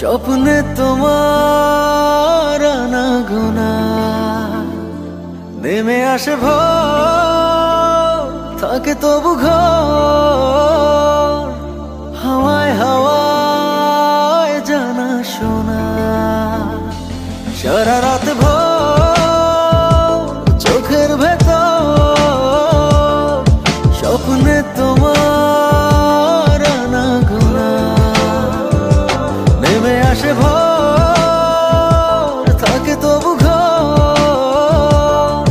স্বপ্নে তোমার আনাগোনা নেমে আসে ভোর, থাকে তবু ঘর হাওয়ায় হাওয়ায় জানা শোনা। সারা রাত ভোর চোখের ভেতর স্বপ্নে তোমার আনাগোনা নেমে আসে ভোর, থাকে তবু ঘর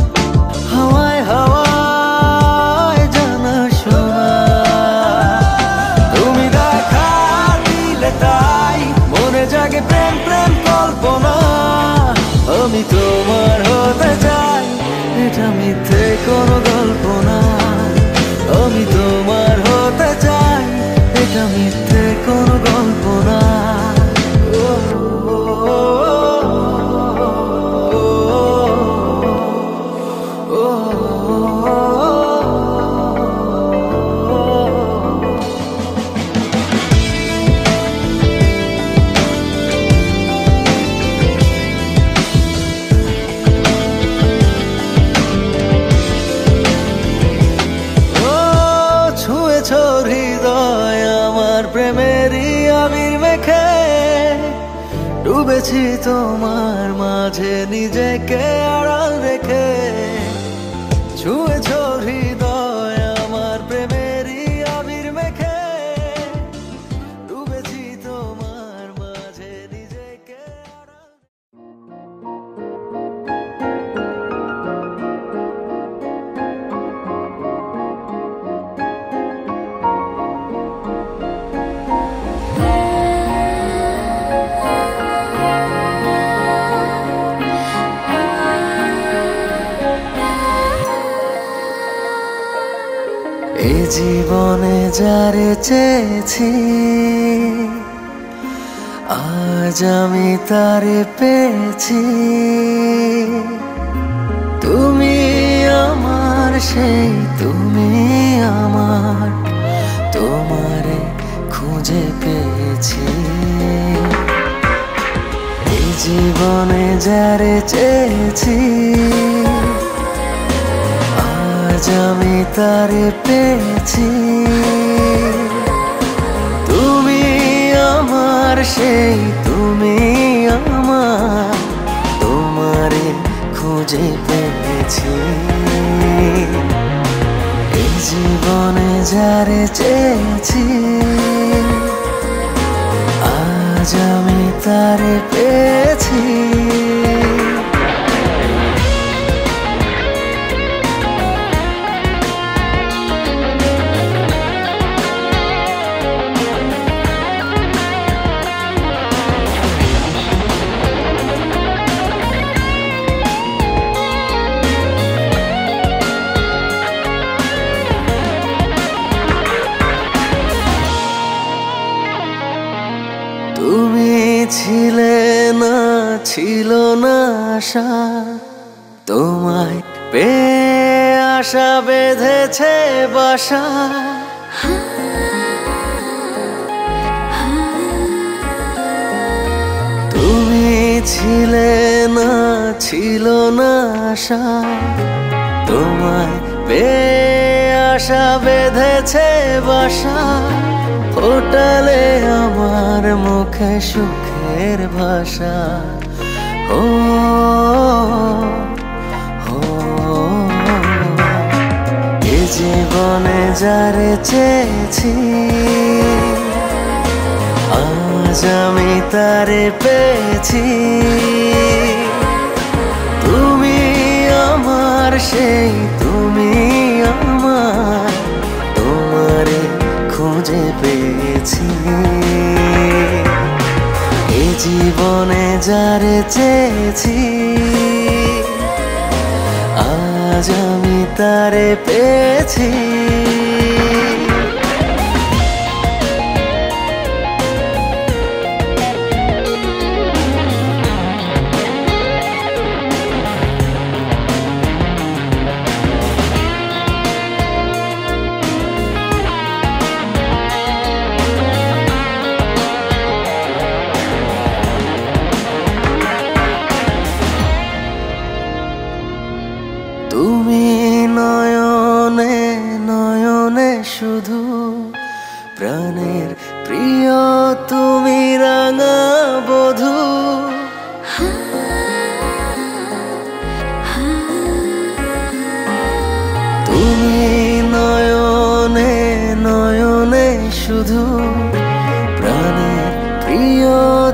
হাওয়ায় হাওয়ায় জানা শোনা। তুমি দেখা দিলে তাই মনে জাগে প্রেম প্রেম কল্পনা। আমি তোমার হতে চাই, এটা মিথ্যে কোনো গল্প না। আমি তোমার হতে চাই, এটা মিথ্যে কোনো গল্প না। হৃদয় আমার প্রেমেরই আবির মেখে ডুবেছি তোমার মাঝে নিজেকে আড়াল রেখে। ছুঁয়েছ হৃদয় আমার প্রেমেরই আবির মেখে ডুবেছি তোমার মাঝে নিজেকে আড়াল। এই জীবনে যারে চেয়েছি আজ আমি তারে পেয়েছি। তুমি আমার সেই তুমি আমার, তোমারে খুঁজে পেয়েছি। এই জীবনে যারে চেয়েছি আজ আমি তারে পেয়েছি। তুমি আমার সেই তুমি আমার, তোমারে খুঁজে পেয়েছি। এই জীবনে যারে চেয়েছি আজ আমি তারে পেয়েছি। তুমি ছিলে না, ছিল না আশা, তোমায় পেয়ে আশা বেঁধেছে বাসা। তুমি ছিলে না, ছিল না আশা, তোমায় পেয়ে আশা বেঁধেছে বাসা। ফোটালে আমার মুখে সুখের ভাষা। ও এ জীবনে যারে চেয়েছি আজ আমি তারে পেয়েছি। তুমি আমার সেই তুমি আমার, তোমারে খুঁজে পেয়েছি। এই জীবনে যারে চেয়েছি আজ আমি তারে পেয়েছি।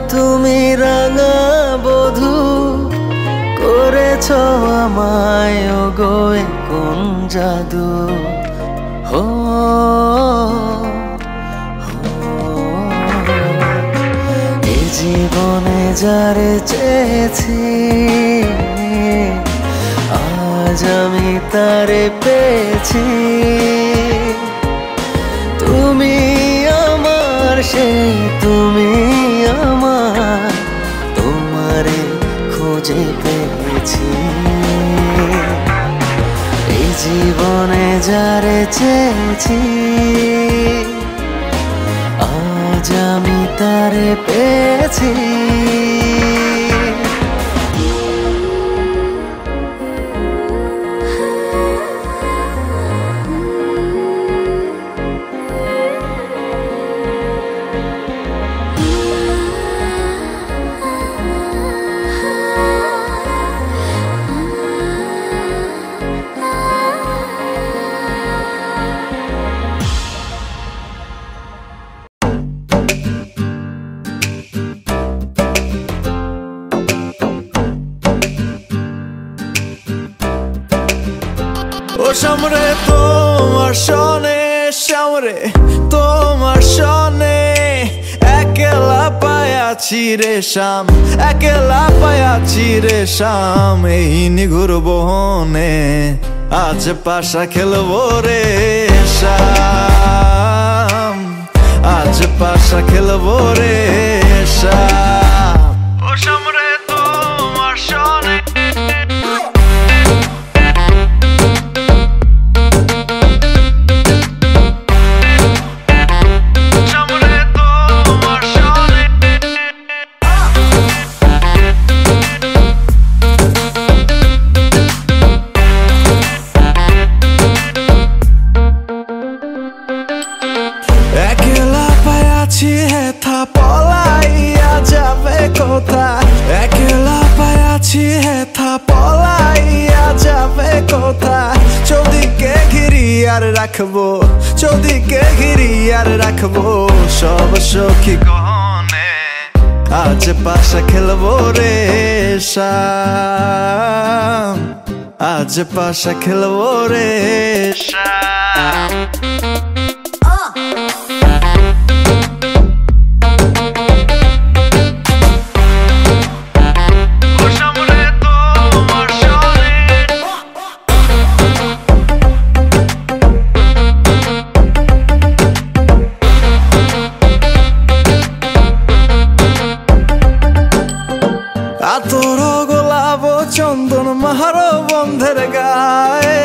তুমি রাঙা বধূ করেছ আমায় ওগো কোন জাদু হো এই জীবনে যারে চেয়েছি আজ আমি তারে পেয়েছি তুমি আমার সেই তুমি আমার তোমারে খুঁজে পেয়েছি এই জীবনে যারে চেয়েছি আজ আমি তারে পেয়েছি ও সামরে তোমার সনে সামরে তোমার সনে একলা পায়াছি রে শাম একলা পায়াছি রে শাম এই নিঘুর বহনে আজ পাশা খেলবো রে শাম আজ পাশা খেলবো রে শাম ও সামরে তোমার সনে হেথা পলাইয়া যাবে কোথায় একলা পায়াছি হেথা পলাইয়া যাবে কোথায় চৌদিকে ঘিরি আর রাখবো চৌদিকে ঘিরি আর রাখবো সব সখী গহনে আজ পাশা খেলবো রে শাম আজ পাশা খেলবো রে শাম আতর গোলাপ চন্দন মাহারো বন্ধের গায়ে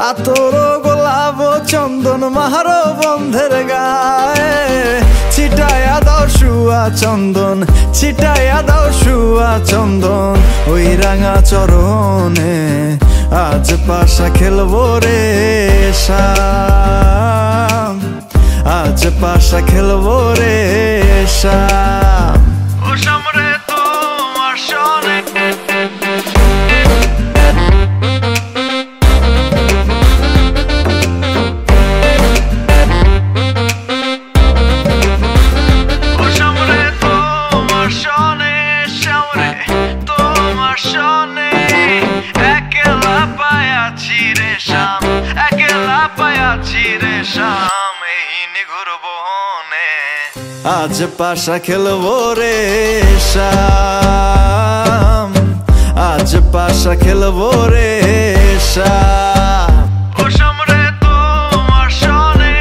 আতর গোলাপ চন্দন মাহারো বন্ধের গায়ে ছিটায়া দাও শুয়া চন্দন ছিটায়া দাও শুয়া চন্দন ওই রাঙা চরণে আজ পাশা খেলবো রে শাম আজ পাশা খেলবো রে শাম ও সামরে একলা পায়াছি রে শাম এই নিঘুর বহনে আজ পাশা খেলবো রে শাম আজ পাশা খেলবো রে শাম ও সামরে তোমার সনে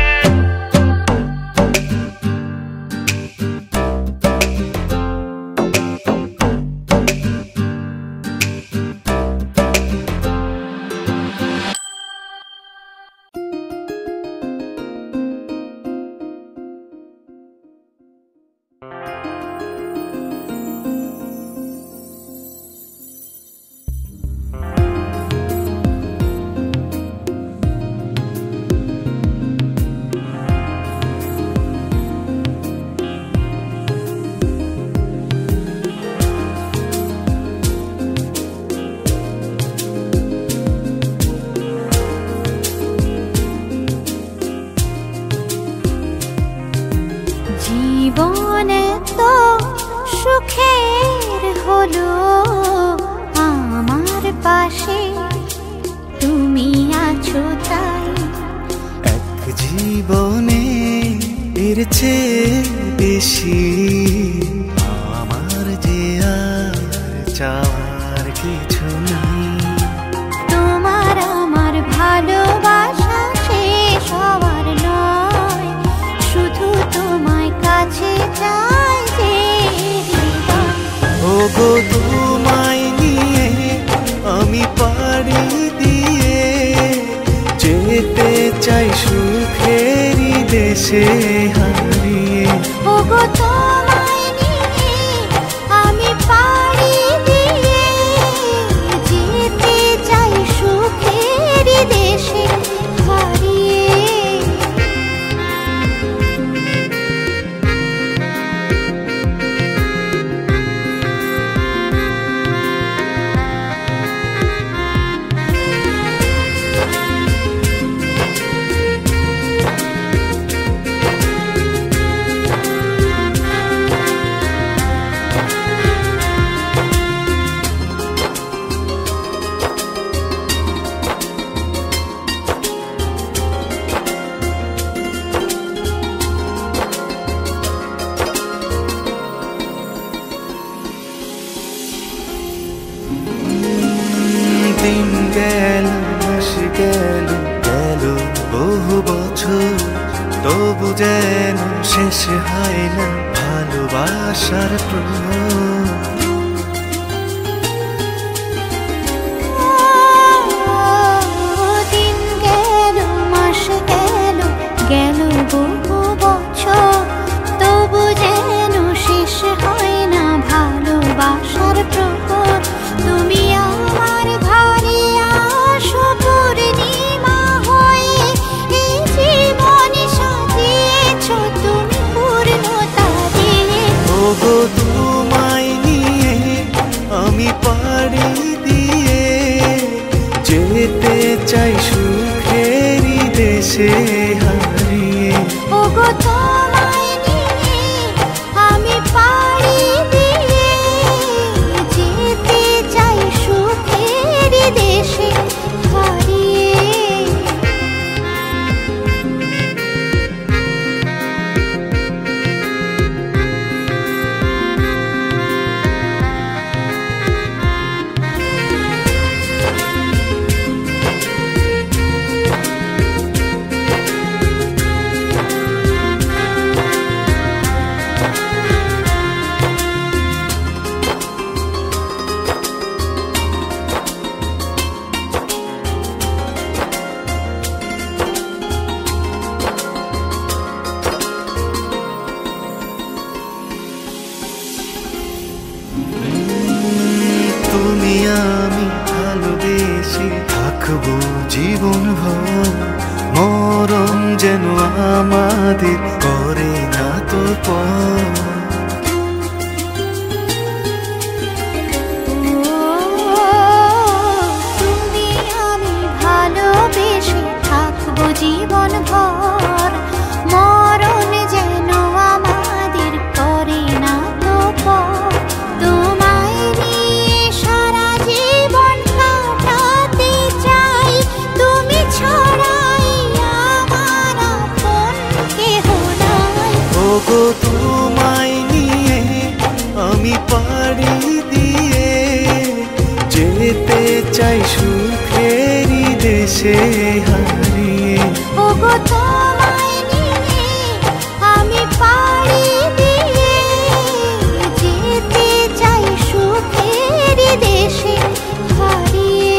এর চেয়ে বেশি আমার যে আর চাওয়ার কিছু নেই। তোমার আমার ভালোবাসা শেষ হওয়ার নয়, শুধু তোমায় কাছে চাই যে হৃদয়। ওগো তোমায় নিয়ে আমি পাড়ি দিয়ে যেতে চাই সুখেরই দেশে হারিয়ে। ওগো তোমায় নিয়ে আমি পাড়ি দিয়ে যেতে চাই সুখেরই দেশে হারিয়ে। দিন গেল মাস গেল গেল বহু বছর, তবু যেন শেষ হয় না ভালোবাসার প্রহর। দিন গেল মাস গেল গেল বহু বছর, তবু যেন শেষ হয় না ভালোবাসার প্রহর। তুমি আমার ঘরে আসো পূর্ণিমা হয়ে, এই জীবন সাজিয়েছ তুমি পূর্ণতা দিয়ে। ওগো তোমায় নিয়ে আমি পাড়ি দিয়ে যেতে চাই সুখেরই দেশে হারিয়ে। ওগো তোমায় নিয়ে আমি পাড়ি দিয়ে যেতে চাই সুখেরই দেশে হারিয়ে। তুমি আমি ভালোবেসে থাকবো জীবন ভর, মরণ যেন আমাদের করে না তো পর। তুমি আমি ভালোবেসে থাকবো জীবন ভর, মরণ যেন আমাদের করে না তো পর। তোমায় নিয়ে সারা জীবন কাটাতে চাই, তুমি ছাড়াই আমার আপন কেহ নাই। ওগো তোমায় নিয়ে আমি পাড়ি দিয়ে যেতে চাই সুখেরই দেশে হারিয়ে। ওগো তোমায় নিয়ে আমি পাড়ি দিয়ে যেতে চাই সুখেরই দেশে হারিয়ে।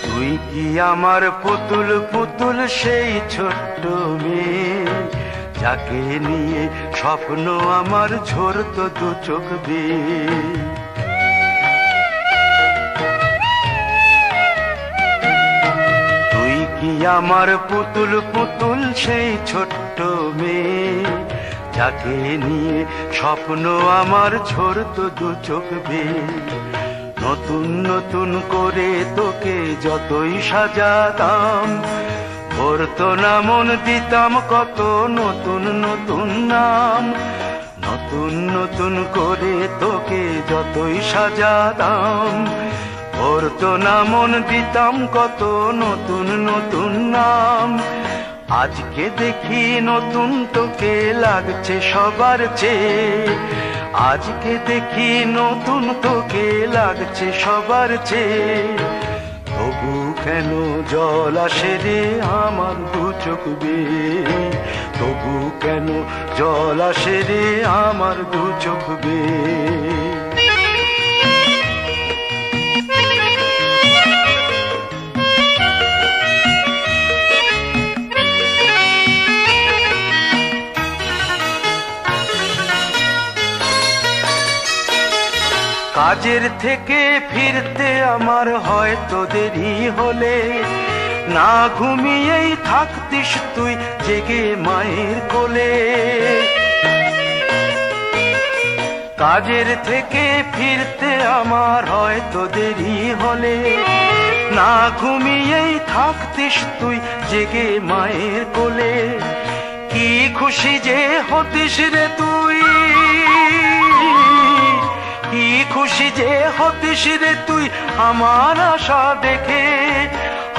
তুই কি আমার পুতুল পুতুল সেই ছোট্ট মেয়ে, যাকে নিয়ে স্বপ্ন আমার ঝরতো দু চোখ বেয়ে। তুই কি আমার পুতুল পুতুল সেই ছোট্ট মেয়ে, যাকে নিয়ে স্বপ্ন আমার ঝরতো দু চোখ বেয়ে। নতুন নতুন করে তোকে যতই সাজাতাম, ভরতো না মন, দিতাম কত নতুন নতুন নাম। নতুন নতুন করে তোকে যতই সাজাতাম, ভরতো না মন, দিতাম কত নতুন নতুন নাম। আজকে দেখি নতুন তোকে লাগছে সবার চেয়ে, আজকে দেখি নতুন তোকে লাগছে সবার চেয়ে। তবু কেন জল আসে রে আমার দু চোখ বেয়ে, তবু কেন জল আসে রে আমার দু চোখ বেয়ে। কাজের থেকে ফিরতে আমার হয়তো দেরি হলে, না ঘুমিয়েই থাকতিস তুই জেগে মায়ের কোলে। কাজের থেকে ফিরতে আমার হয়তো দেরি হলে, না ঘুমিয়েই থাকতিস তুই জেগে মায়ের কোলে। কি খুশি যে হতিস রে তুই, কি খুশি যে হতিস রে তুই আমার আশা দেখে।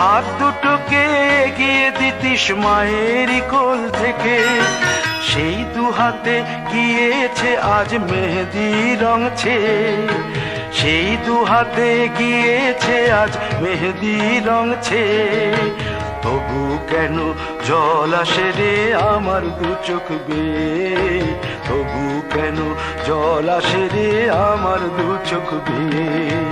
হাত দুটোকে এগিয়ে দিতিস মায়ের কোল থেকে, সেই দু হাতে গিয়েছে আজ মেহেদি রঙছে, সেই দু হাতে গিয়েছে আজ মেহেদি রঙছে। তবু কেন জল আসে রে আমার দু চোখ বেয়ে, তবু কেন জল আসে রে আমার দু চোখ বেয়ে।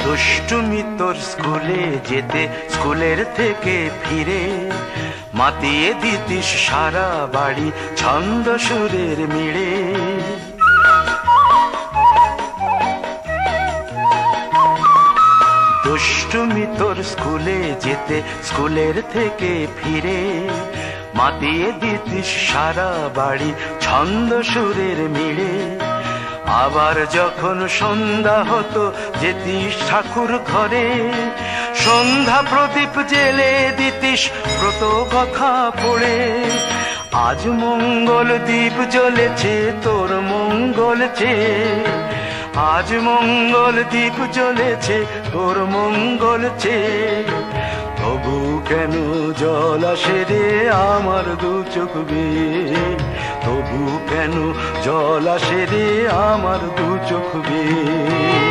দুষ্টুমি তোর স্কুলে যেতে, স্কুলের থেকে ফিরে মাতিয়ে দিতিস সারা বাড়ি ছন্দ সুরের মিড়ে। দুষ্টুমি তোর স্কুলে যেতে, স্কুলের থেকে ফিরে মাতিয়ে দিতিস সারা বাড়ি ছন্দ সুরের মিড়ে। আবার যখন সন্ধ্যা হতো যেতিস ঠাকুর ঘরে, সন্ধ্যা প্রদীপ জেলে দিতিস ব্রত কথা পড়ে। আজ মঙ্গল দ্বীপ জ্বলেছে তোর মঙ্গল চেয়ে, আজ মঙ্গল দ্বীপ জ্বলেছে তোর মঙ্গল চেয়ে। তবু কেন জল আসে রে আমার দু চোখ বেয়ে, তবু কেন জল আসে রে আমার দু চোখ বেয়ে।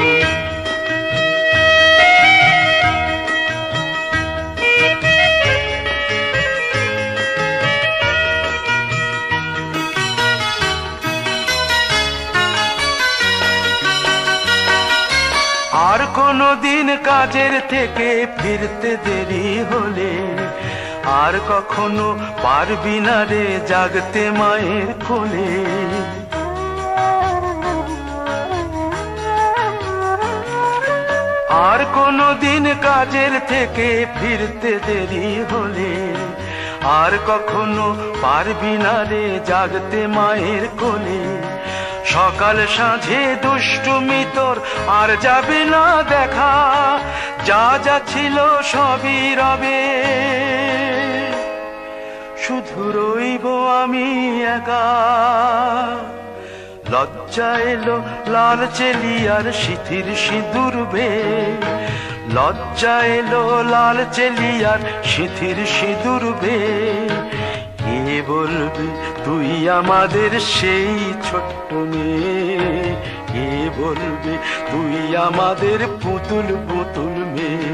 আর কোনো দিন কাজের থেকে ফিরতে দেরি হলে, আর কখনো পারবি না রে জাগতে মায়ের কোলে। আর কোনো দিন কাজের থেকে ফিরতে দেরি হলে, আর কখনো পারবি না রে জাগতে মায়ের কোলে। সকাল সাঁঝে দুষ্টুমি তোর আর যাবে না দেখা, যা যা ছিল সবই রবে, শুধু রইব আমি একা। লজ্জা এলো লাল চেলিয়ার সিথির সিঁদুর বেয়ে, লজ্জা এলো লাল চেলিয়ার সিথির সিঁদুর বেয়ে। কে বলবে তুই আমাদের সেই ছোট্ট মেয়ে, কে বলবে তুই আমাদের পুতুল পুতুল মেয়ে,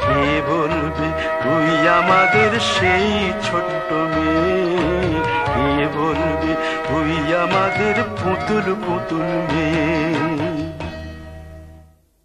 কে বলবে তুই আমাদের সেই ছোট্ট মেয়ে, কে বলবে তুই আমাদের পুতুল পুতুল মেয়ে।